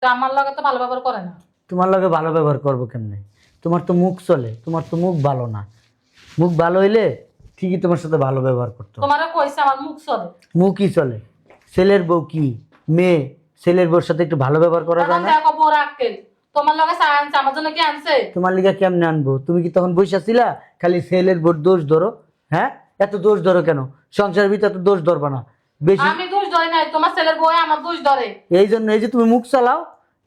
তো আমার লগে তো ভালো ব্যবহার করে না। তোমার লগে ভালো ব্যবহার করবো কেমনে? তোমার তো মুখ চলে, তোমার তো মুখ ভালো না। মুখ ভালো হইলে ঠিকই তোমার সাথে ভালো ব্যবহার করতো। তোমারও কইছে আমার মুখ চলে। মুখই চলে। ছেলের বউ কি মেয়ে? ছেলের বউর সাথে একটু ভালো ব্যবহার করা যায় এখন না? দেখো বড় আক্কেল, তোমার লগে চা আনছে, আমার জন্য কি আনছে? তোমার লিগা কেমনে আনবো? তুমি কি তখন বসে ছিলা খালি ছেলের বউর দোষ ধরো? হ্যাঁ, এত দোষ ধরো কেন? সংসারের ভিতরে এত দোষ ধরবা না বেশি। আমি দোষ ধরি নাই, তোমার ছেলের বউ আমার দোষ ধরে। এই জন্য এই যে তুমি মুখ চালাও,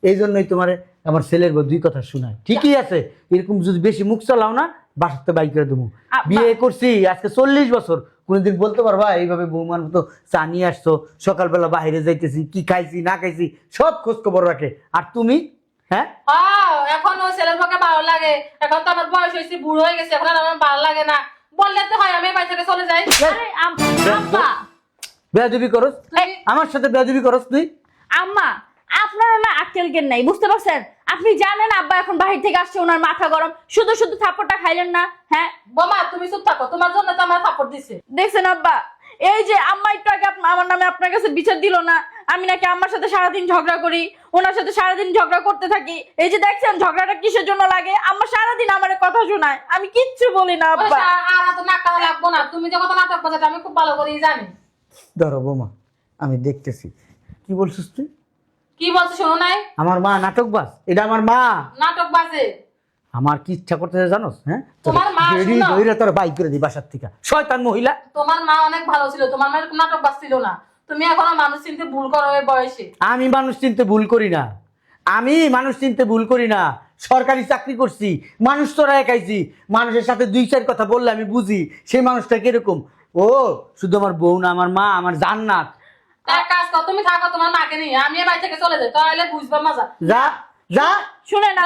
এই জন্যই তোমার আমার ছেলের বউ দুই কথা শোনায়। ঠিকই আছে, এরকম যদি বেশি মুখ চালাও না বাসাতে বাইক করে দেবো। বিয়ে করছি আজকে 40 বছর, কোনোদিন বলতে পারবা এইভাবে বৌমার মতো চা নিয়ে আসছো, সকালবেলা বাইরে যাইতেছি, কি খাইছি না খাইছি সব খোঁজ খবর রাখে। আর তুমি? হ্যাঁ, এখন ওই ছেলের পক্ষে ভালো লাগে। এখন তো আমার বয়স হয়েছে, বুড়ো হয়ে গেছে, এখন আর আমার ভালো লাগে না। বললে তো হয় আমি বাড়ি থেকে চলে যাই। আরে আব্বা, বেয়াদবি করস, আমার সাথে বেয়াদবি করস তুই। আম্মা আপনারও না আক্কেল জ্ঞান নাই, বুঝতে পারছেন? আপনি জানেন আব্বা এখন বাহির থেকে আসছে, ওনার মাথা গরম, শুধু শুধু থাপ্পড়টা খাইলেন না? হ্যাঁ বোমা তুমি চুপ থাকো, তোমার জন্য তো আমার থাপ্পড় দিছে। দেখছেন আব্বা, এই যে আম্মা একটু আগে আমার নামে আপনার কাছে বিচার দিল না, আমি নাকি আম্মার সাথে সারাদিন ঝগড়া করি, ওনার সাথে সারাদিন ঝগড়া করতে থাকি। এই যে দেখছেন ঝগড়াটা কিসের জন্য লাগে? আম্মা সারাদিন আমার কথা শোনায়, আমি কিচ্ছু বলি না আব্বা। আর এত নাক কাটা লাগবো না, তুমি যে কথা নাটক বাজাতে আমি খুব ভালো করেই জানি। ধরো বৌমা, আমি দেখতেছি। কি বলছিস তুই? কি বলছো শোনো নাই? আমার মা নাটকবাজ? এটা আমার মা। নাটক বাজে। আমার কি ইচ্ছা করতেছে জানোস? হ্যাঁ, তোমার মা বেরি শোনো। ধইরা তোর বাইক করে দি বাসার থেকে, শয়তান মহিলা। তোমার মা অনেক ভালো ছিল, তোমার মা এরকম নাটক বাজ ছিল না। তুমি এখনো মানুষ চিনতে ভুল করো এই বয়সে। আমি মানুষ চিনতে ভুল করি না, আমি মানুষ চিনতে ভুল করি না। সরকারি চাকরি করছি, মানুষ তোরা একাইছি, মানুষের সাথে 2-4 কথা বললে আমি বুঝি সেই মানুষটা কিরকম। ও শুধু আমার বউ না, আমার মা, আমার জান্নাত। এক কাজ করো, তুমি থাকো তোমার মাকে নিয়ে, আমি এই বাড়ি থেকে চলে যাই, তাহলে বুঝবা মজা। যা যা। শুনেন